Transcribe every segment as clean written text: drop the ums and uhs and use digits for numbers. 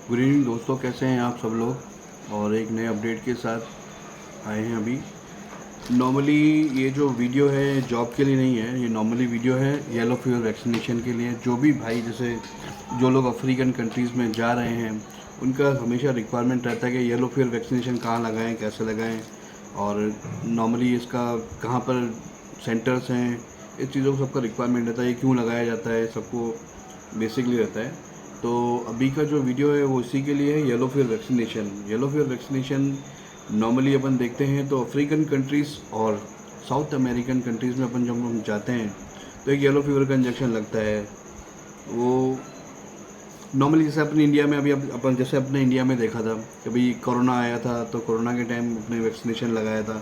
Good evening दोस्तों, कैसे हैं आप सब लोग। और एक नए अपडेट के साथ आए हैं अभी। नॉर्मली ये जो वीडियो है जॉब के लिए नहीं है, ये नॉर्मली वीडियो है येलो फीवर वैक्सीनेशन के लिए। जो भी भाई जैसे जो लोग अफ्रीकन कंट्रीज़ में जा रहे हैं उनका हमेशा रिक्वायरमेंट रहता है कि येलो फीवर वैक्सीनेशन कहाँ लगाएं, कैसे लगाएं, और नॉर्मली इसका कहाँ पर सेंटर्स हैं। इस चीज़ों को सबका रिक्वायरमेंट रहता है, ये क्यों लगाया जाता है, सबको बेसिकली रहता है। तो अभी का जो वीडियो है वो इसी के लिए है, yellow fever vaccination. Yellow fever vaccination normally अपन देखते हैं तो अफ्रीकन कंट्रीज़ और साउथ अमेरिकन कंट्रीज़ में अपन जब हम जाते हैं तो एक येलो फीवर का इंजेक्शन लगता है। वो नॉर्मली जैसे अपने इंडिया में अभी अपन जैसे अपने इंडिया में देखा था कि भाई कोरोना आया था तो कोरोना के टाइम अपने वैक्सीनेशन लगाया था।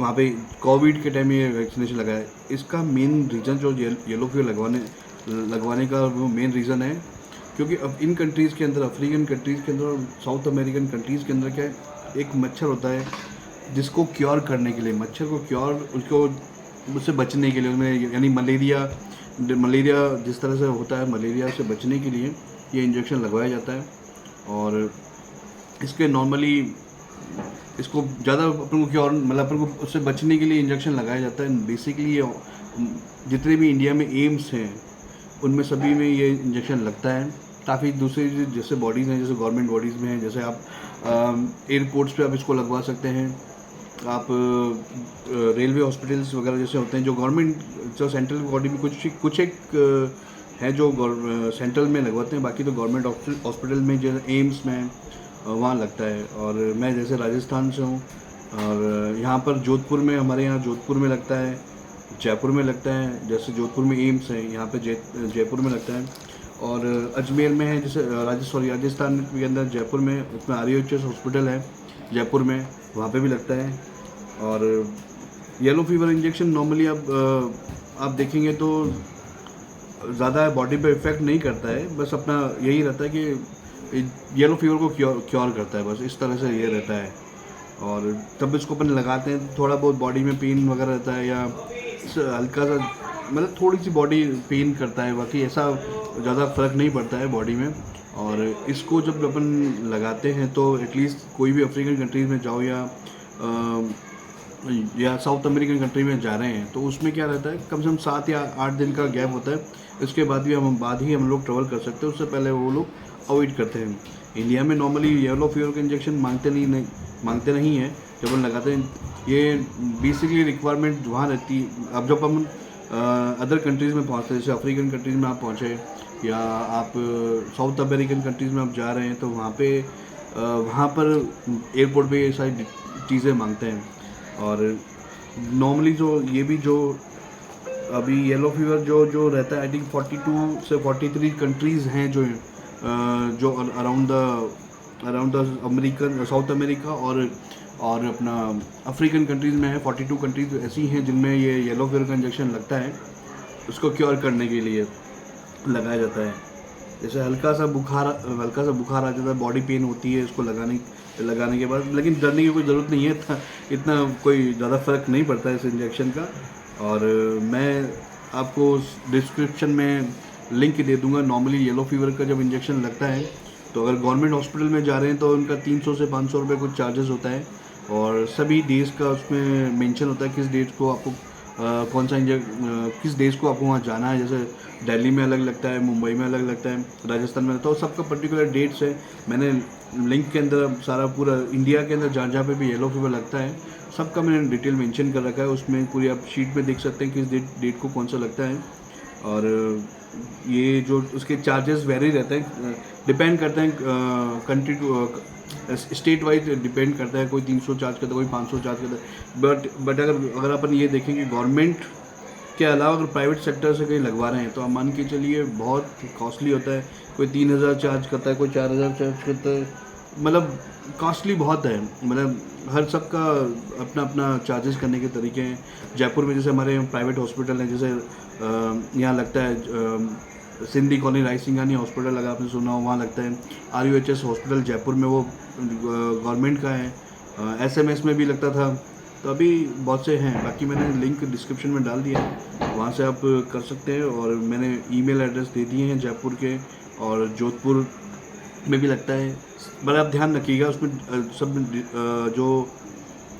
वहाँ पे कोविड के टाइम ये वैक्सीनेशन लगाया। इसका मेन रीज़न जो येलो फीवर लगवाने का वो मेन रीज़न है क्योंकि अब इन कंट्रीज़ के अंदर, अफ्रीकन कंट्रीज़ के अंदर और साउथ अमेरिकन कंट्रीज़ के अंदर क्या है, एक मच्छर होता है जिसको क्योर करने के लिए, मच्छर को क्योर उसको उससे बचने के लिए उनमें, यानी मलेरिया मलेरिया जिस तरह से होता है, मलेरिया से बचने के लिए ये इंजेक्शन लगवाया जाता है। और इसके नॉर्मली इसको ज़्यादा अपन को क्योर मतलब अपन को उससे बचने के लिए इंजेक्शन लगाया जाता है। बेसिकली ये जितने भी इंडिया में एम्स हैं उनमें सभी में ये इंजेक्शन लगता है। काफ़ी दूसरी जैसे बॉडीज़ हैं, जैसे गवर्नमेंट बॉडीज़ में हैं, जैसे आप एयरपोर्ट्स पे आप इसको लगवा सकते हैं। आप रेलवे हॉस्पिटल्स वगैरह जैसे होते हैं जो गवर्नमेंट, जो सेंट्रल बॉडी में कुछ एक है जो सेंट्रल में लगवाते हैं, बाकी तो गवर्नमेंट हॉस्पिटल में जैसे एम्स में वहाँ लगता है। और मैं जैसे राजस्थान से हूँ और यहाँ पर जोधपुर में, हमारे यहाँ जोधपुर में लगता है, जयपुर में लगता है। जैसे जोधपुर में एम्स है, यहाँ पे जयपुर में लगता है। और अजमेर में है, जैसे राजस्थान के अंदर जयपुर में उसमें RUHS हॉस्पिटल है जयपुर में, वहाँ पे भी लगता है। और येलो फीवर इंजेक्शन नॉर्मली आप देखेंगे तो ज़्यादा बॉडी पे इफ़ेक्ट नहीं करता है, बस अपना यही रहता है कि येलो फीवर को क्योर करता है, बस इस तरह से ये रहता है। और तब इसको अपन लगाते हैं तो थोड़ा बहुत बॉडी में पेन वगैरह रहता है, या हल्का सा मतलब थोड़ी सी बॉडी पेन करता है, बाकी ऐसा ज़्यादा फ़र्क नहीं पड़ता है बॉडी में। और इसको जब अपन लगाते हैं तो एटलीस्ट कोई भी अफ्रीकन कंट्रीज़ में जाओ या साउथ अमेरिकन कंट्री में जा रहे हैं तो उसमें क्या रहता है, कम से कम 7 या 8 दिन का गैप होता है। इसके बाद ही हम लोग ट्रैवल कर सकते हैं, उससे पहले वो लोग अवॉइड करते हैं। इंडिया में नॉर्मली येलो फीवर का इंजेक्शन मांगते नहीं हैं जब हम लगाते हैं। ये बेसिकली रिक्वायरमेंट वहाँ रहती है। अब जब हम अदर कंट्रीज़ में पहुँचते हैं, जैसे अफ्रीकन कंट्रीज़ में आप पहुँचे या आप साउथ अमेरिकन कंट्रीज़ में आप जा रहे हैं तो वहाँ पर एयरपोर्ट पे ये सारी चीज़ें मांगते हैं। और नॉर्मली जो अभी येलो फीवर जो रहता है, आई थिंक 42 से 43 कंट्रीज़ हैं जो around the American, south America और अपना अफ्रीकन कंट्रीज़ में है। 42 कंट्रीज़ ऐसी हैं जिनमें ये येलो फीवर का इंजेक्शन लगता है, उसको क्योर करने के लिए लगाया जाता है। जैसे हल्का सा बुखार आ जाता है, बॉडी पेन होती है इसको लगाने के बाद, लेकिन डरने की कोई ज़रूरत नहीं है, इतना कोई ज़्यादा फ़र्क नहीं पड़ता है इस इंजेक्शन का। और मैं आपको डिस्क्रिप्शन में लिंक दे दूंगा। नॉर्मली येलो फीवर का जब इंजेक्शन लगता है तो अगर गवर्नमेंट हॉस्पिटल में जा रहे हैं तो उनका 300 से 500 रुपये कुछ चार्जेस होता है। और सभी डेज़ का उसमें मेंशन होता है किस डेट को आपको किस डेज़ को आपको वहाँ जाना है। जैसे दिल्ली में अलग लगता है, मुंबई में अलग लगता है, राजस्थान में, तो सबका पर्टिकुलर डेट्स है। मैंने लिंक के अंदर सारा पूरा इंडिया के अंदर जहाँ पे भी येलो फीवर लगता है सबका मैंने डिटेल मेंशन कर रखा है। उसमें पूरी आप शीट में देख सकते हैं किस डेट को कौन सा लगता है। और ये जो उसके चार्जेस वेरी रहते हैं, डिपेंड करते हैं country to state wise depend करता है। कोई 300 चार्ज करता है, कोई 500 चार्ज करता है। बट अगर अपन ये देखें कि गवर्नमेंट के अलावा अगर प्राइवेट सेक्टर से कहीं लगवा रहे हैं तो आप मान के चलिए बहुत कॉस्टली होता है। कोई 3000 चार्ज करता है, कोई 4000 चार्ज करता है, मतलब कॉस्टली बहुत है। मतलब हर सबका अपना अपना चार्जेस करने के तरीके हैं। जयपुर में जैसे हमारे प्राइवेट हॉस्पिटल हैं, जैसे यहाँ लगता है सिंधी कॉलोनी राय सिंघानी हॉस्पिटल, अगर आपने सुना हो वहाँ लगता है। RUHS हॉस्पिटल जयपुर में वो गवर्नमेंट का है। SMS में भी लगता था। तो अभी बहुत से हैं, बाकी मैंने लिंक डिस्क्रिप्शन में डाल दिया है, वहाँ से आप कर सकते हैं। और मैंने ईमेल एड्रेस दे दिए हैं जयपुर के और जोधपुर में भी लगता है, पर आप ध्यान रखिएगा उसमें सब जो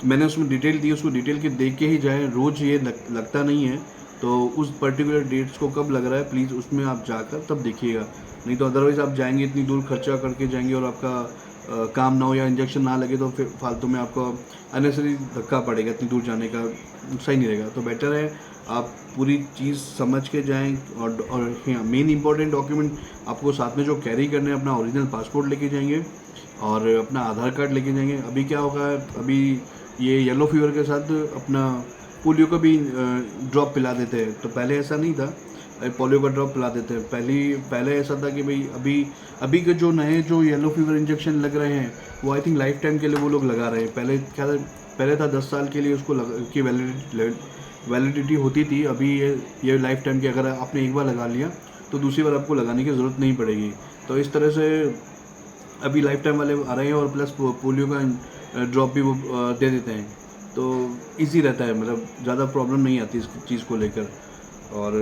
मैंने उसमें डिटेल दी उसको डिटेल के देख के ही जाएँ। रोज़ ये लगता नहीं है, तो उस पर्टिकुलर डेट्स को कब लग रहा है प्लीज़ उसमें आप जाकर तब देखिएगा। नहीं तो अदरवाइज़ आप जाएँगे इतनी दूर खर्चा करके जाएँगे और आपका काम ना हो या इंजेक्शन ना लगे तो फिर फालतू में आपको अननेसेसरी धक्का पड़ेगा, इतनी दूर जाने का सही नहीं रहेगा। तो बेटर है आप पूरी चीज़ समझ के जाएँ। और हाँ, मेन इंपॉर्टेंट डॉक्यूमेंट आपको साथ में जो कैरी करने हैं, अपना ओरिजिनल पासपोर्ट लेके जाएंगे और अपना आधार कार्ड लेके जाएंगे। अभी क्या होगा, अभी ये येलो फीवर के साथ अपना पोलियो का भी ड्रॉप पिला देते हैं। तो पहले ऐसा नहीं था, पोलियो का ड्रॉप पिला देते हैं। पहले ऐसा था कि भाई अभी के जो नए जो येलो फीवर इंजेक्शन लग रहे हैं वो आई थिंक लाइफ टाइम के लिए वो लोग लगा रहे हैं। पहले था 10 साल के लिए उसको की वैलिडिटी होती थी। अभी ये लाइफ टाइम की, अगर आपने एक बार लगा लिया तो दूसरी बार आपको लगाने की ज़रूरत नहीं पड़ेगी। तो इस तरह से अभी लाइफ टाइम वाले आ रहे हैं और प्लस पोलियो का ड्रॉप भी वो दे देते हैं। तो इजी रहता है, मतलब ज़्यादा प्रॉब्लम नहीं आती इस चीज़ को लेकर। और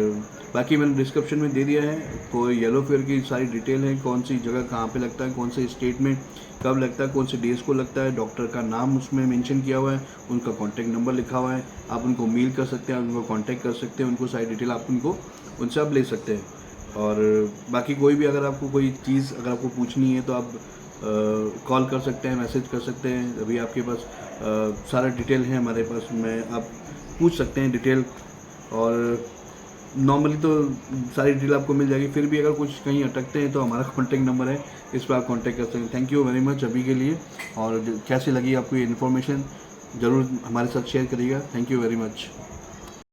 बाकी मैंने डिस्क्रिप्शन में दे दिया है, कोई येलो फीवर की सारी डिटेल है, कौन सी जगह कहाँ पे लगता है, कौन से स्टेट में कब लगता है, कौन से डेज़ को लगता है, डॉक्टर का नाम उसमें मेंशन किया हुआ है, उनका कॉन्टैक्ट नंबर लिखा हुआ है। आप उनको मेल कर सकते हैं, उनको कॉन्टैक्ट कर सकते हैं, उनको सारी डिटेल आप उनसे आप ले सकते हैं। और बाकी कोई भी अगर आपको कोई चीज़ अगर आपको पूछनी है तो आप कॉल कर सकते हैं, मैसेज कर सकते हैं। अभी आपके पास सारा डिटेल है हमारे पास, में आप पूछ सकते हैं डिटेल। और नॉर्मली तो सारी डिटेल आपको मिल जाएगी। फिर भी अगर कुछ कहीं अटकते हैं तो हमारा कॉन्टैक्ट नंबर है, इस पर आप कॉन्टैक्ट कर सकते हैं। थैंक यू वेरी मच अभी के लिए। और कैसी लगी आपको ये इन्फॉर्मेशन ज़रूर हमारे साथ शेयर करिएगा। Thank you very much.